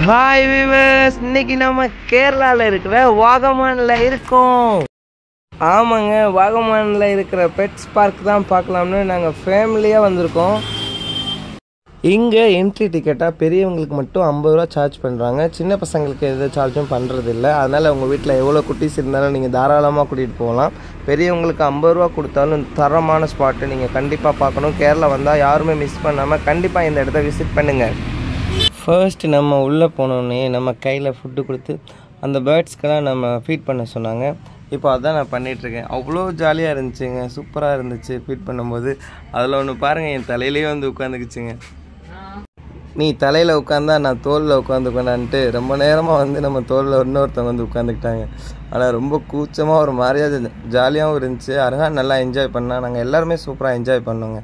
Hi viewers, இன்னைக்கு நம்ம கேரளாவில் இருக்கிற வாகமானில் இருக்கோம். ஆமாங்க, வாகமானில் இருக்கிற பெட்ஸ் பார்க் தான் பார்க்கலாம்னு நாங்கள் ஃபேமிலியாக வந்திருக்கோம். இங்கே என்ட்ரி டிக்கெட்டாக பெரியவங்களுக்கு மட்டும் 50 ரூபா சார்ஜ் பண்ணுறாங்க. சின்ன பசங்களுக்கு எந்த சார்ஜும் பண்ணுறதில்ல. அதனால் உங்கள் வீட்டில் எவ்வளோ குட்டீஸ் இருந்தாலும் நீங்கள் தாராளமாக கூட்டிகிட்டு போகலாம். பெரியவங்களுக்கு 50 ரூபா கொடுத்தாலும் தரமான ஸ்பாட்டு நீங்கள் கண்டிப்பாக பார்க்கணும். கேரளா வந்தால் யாருமே மிஸ் பண்ணாமல் கண்டிப்பாக இந்த இடத்த விசிட் பண்ணுங்கள். ஃபர்ஸ்ட் நம்ம உள்ளே போனோடனே நம்ம கையில் ஃபுட்டு கொடுத்து அந்த பேர்ட்ஸ்க்கெல்லாம் நம்ம ஃபீட் பண்ண சொன்னாங்க. இப்போ அதான் நான் பண்ணிகிட்ருக்கேன். அவ்வளோ ஜாலியாக இருந்துச்சுங்க, சூப்பராக இருந்துச்சு ஃபீட் பண்ணும்போது. அதில் ஒன்று பாருங்கள், என் தலையிலே வந்து உட்காந்துக்குச்சுங்க. நீ தலையில் உட்காந்தா நான் தோலில் உட்காந்துக்கலான்ட்டு ரொம்ப நேரமாக வந்து நம்ம தோலில் இன்னொருத்தவங்க வந்து உட்காந்துக்கிட்டாங்க. ஆனால் ரொம்ப கூச்சமாக ஒரு மாதிரியாக ஜாலியாகவும் இருந்துச்சு. அருகான் நல்லா என்ஜாய் பண்ணால், நாங்கள் எல்லாருமே சூப்பராக என்ஜாய் பண்ணோங்க.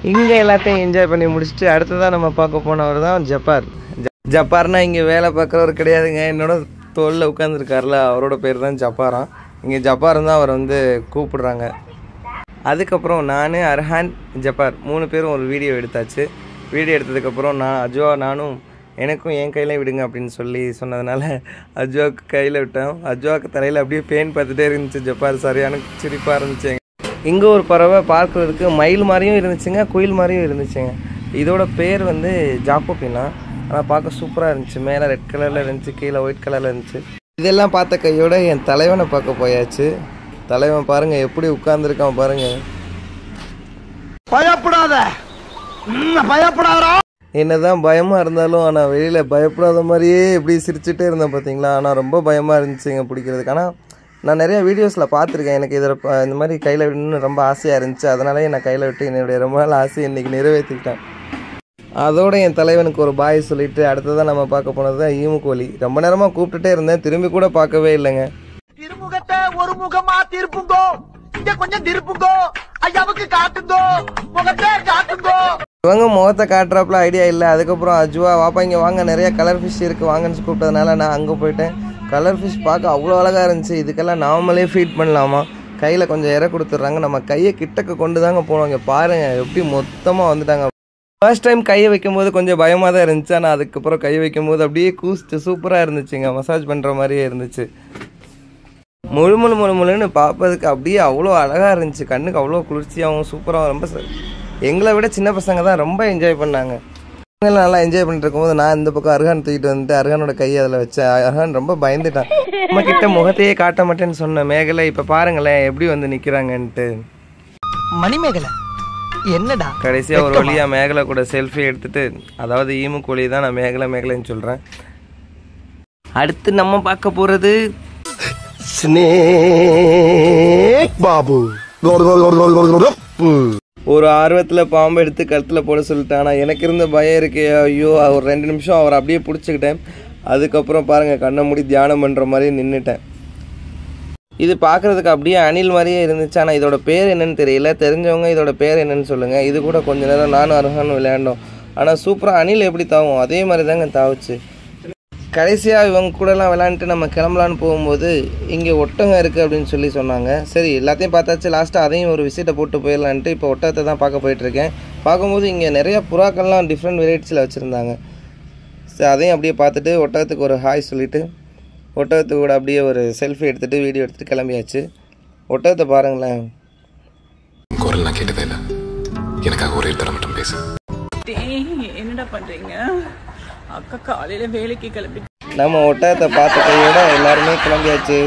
இங்கே எல்லாத்தையும் என்ஜாய் பண்ணி முடிச்சுட்டு அடுத்ததான் நம்ம பார்க்க போனவர் தான் ஜப்பார். ஜப்பார்னா இங்கே வேலை பார்க்குறவர் கிடையாதுங்க, என்னோட தோளில் உட்காந்துருக்காருல அவரோட பேர் தான் ஜப்பாராம். இங்கே ஜப்பார் தான் அவர் வந்து கூப்பிடுறாங்க. அதுக்கப்புறம் நான், அர்ஹான், ஜப்பார் 3 பேரும் ஒரு வீடியோ எடுத்தாச்சு. வீடியோ எடுத்ததுக்கப்புறம் நானும் எனக்கும் என் கையில் விடுங்க அப்படின்னு சொல்லி சொன்னதுனால அஜுவாவுக்கு கையில் விட்டோம். அஜுவாவுக்கு தலையில் அப்படியே பேன் பார்த்துட்டே இருந்துச்சு. ஜப்பார் சரியான சிரிப்பாக இருந்துச்சு. இங்கே ஒரு பறவை பார்க்குறதுக்கு மயில் மாதிரியும் இருந்துச்சுங்க, குயில் மாதிரியும் இருந்துச்சுங்க. இதோட பேர் வந்து ஜாக்கோபினா. ஆனால் பார்க்க சூப்பராக இருந்துச்சு. மேலே ரெட் கலரில் இருந்துச்சு, கீழே ஒயிட் கலரில் இருந்துச்சு. இதெல்லாம் பார்த்த கையோட என் தலைவனை பார்க்க போயாச்சு. தலைவன் பாருங்கள் எப்படி உட்கார்ந்துருக்கான் பாருங்கள். பயப்படாத, பயப்படாதா. என்னதான் பயமாக இருந்தாலும் ஆனால் வெளியில் பயப்படாத மாதிரியே எப்படி சிரிச்சுட்டே இருந்தேன் பார்த்தீங்களா. ஆனால் ரொம்ப பயமாக இருந்துச்சுங்க பிடிக்கிறதுக்கு. ஆனால் நான் நிறைய வீடியோஸில் பார்த்துருக்கேன். எனக்கு இதில் இந்த மாதிரி கையில் விடணும்னு ரொம்ப ஆசையாக இருந்துச்சு. அதனாலே நான் கையில் விட்டு என்னுடைய ரொம்ப நாள் ஆசையை இன்றைக்கி நிறைவேற்றிக்கிட்டேன். அதோட என் தலைவனுக்கு ஒரு பாய் சொல்லிவிட்டு அடுத்ததான் நம்ம பார்க்க போனது தான் ஈமுக்கோழி. ரொம்ப நேரமாக கூப்பிட்டுட்டே இருந்தேன், திரும்பி கூட பார்க்கவே இல்லைங்க. திருமுகத்தை ஒரு முகமா திருப்புங்கோ, இங்க கொஞ்சம் திருப்புங்கோ, ஐயாவுக்கு காட்டுங்கோ, முகத்தை காட்டுங்கோ. இவங்க முகத்தை காட்டுறாப்புல ஐடியா இல்லை. அதுக்கப்புறம் அஜுவா வாப்பா இங்கே வாங்க, நிறைய கலர் ஃபிஷ் இருக்குது வாங்கன்னு கூப்பிட்டதுனால நான் அங்கே போயிட்டேன். கலர் ஃபிஷ் பார்க்க அவ்வளோ அழகாக இருந்துச்சு. இதுக்கெல்லாம் நாமளே ஃபீட் பண்ணலாமா, கையில் கொஞ்சம் இறை கொடுத்துட்றாங்க. நம்ம கையை கிட்டக்க கொண்டு தாங்க போனோம். இங்கே பாருங்கள் எப்படி மொத்தமாக வந்துட்டாங்க. ஃபர்ஸ்ட் டைம் கையை வைக்கும்போது கொஞ்சம் பயமாக தான் இருந்துச்சு. ஆனால் அதுக்கப்புறம் கை வைக்கும்போது அப்படியே கூஸ்ட்டு சூப்பராக இருந்துச்சுங்க. மசாஜ் பண்ணுற மாதிரியே இருந்துச்சு. முழுன்னு பார்ப்பதுக்கு அப்படியே அவ்வளோ அழகாக இருந்துச்சு. கண்ணுக்கு அவ்வளோ குளிர்ச்சியாகவும் சூப்பராகவும் ரொம்ப எங்களை விட சின்ன பசங்க தான் ரொம்ப என்ஜாய் பண்ணாங்க. நல்லா என்ஜாய் பண்ணிட்டு இருக்கும்போது நான் இந்த பக்கம் அர்ஹான் தூக்கிட்டு வந்துட்டு அர்ஹானோட கையை அதில் வச்சேன். அர்ஹான் ரொம்ப பயந்துட்டான். நம்ம கிட்ட முகத்தையே காட்ட மாட்டேன்னு சொன்ன மேகலை இப்போ பாருங்களேன் எப்படி வந்து நிற்கிறாங்கன்ட்டு. மணிமேகலை என்னடா கடைசியாக ஒரு வழியாக மேகலை கூட செல்ஃபி எடுத்துட்டு, அதாவது ஈமுக்கோழி தான் நான் மேகலைன்னு சொல்கிறேன். அடுத்து நம்ம பார்க்க போகிறது ஸ்னேக் பாபு. ஒரு ஆர்வத்தில் பாம்பை எடுத்து கழுத்தில் போட சொல்லிட்டேன். ஆனால் எனக்கு இருந்த பயம் இருக்கு. ஐயோ, ஒரு 2 நிமிஷம் அவரை அப்படியே பிடிச்சிக்கிட்டேன். அதுக்கப்புறம் பாருங்கள் கண்ணை மூடி தியானம் பண்ணுற மாதிரி நின்றுட்டேன். இது பார்க்குறதுக்கு அப்படியே அணில் மாதிரியே இருந்துச்சு. ஆனால் இதோட பேர் என்னன்னு தெரியல. தெரிஞ்சவங்க இதோட பேர் என்னன்னு சொல்லுங்கள். இது கூட கொஞ்ச நேரம் நானும் அர்ஹானும் விளையாண்டோம். ஆனால் சூப்பராக அணில் எப்படி தாவும் அதே மாதிரி தாங்க தாவுச்சு. கடைசியாக இவங்க கூடலாம் விளையாண்டுட்டு நம்ம கிளம்பலான்னு போகும்போது இங்கே ஒட்டகம் இருக்குது அப்படின்னு சொல்லி சொன்னாங்க. சரி எல்லாத்தையும் பார்த்தாச்சு. லாஸ்ட்டாக அதையும் ஒரு விசிட்டை போட்டு போயிடலான்ட்டு இப்போ ஒட்டகத்தை தான் பார்க்க போயிட்டுருக்கேன். பார்க்கும்போது இங்கே நிறையா புறாக்கள்லாம் டிஃப்ரெண்ட் வெரைட்டிஸில் வச்சுருந்தாங்க. சரி அதையும் அப்படியே பார்த்துட்டு ஒட்டகத்துக்கு ஒரு ஹாய் சொல்லிவிட்டு ஒட்டகத்துக்கு கூட அப்படியே ஒரு செல்ஃபி எடுத்துகிட்டு வீடியோ எடுத்துகிட்டு கிளம்பியாச்சு. ஒட்டகத்தை பாருங்களேன். குரல்லாம் கேட்டதே இல்லை, எனக்காக ஒரே தடவை மட்டும் பேசு. என்னடா பண்றீங்க? அக்கா காலையில வேலைக்கு கிளம்பி நம்ம ஒட்டகத்தை பார்த்த கையோட எல்லாருமே கிளம்பியாச்சு.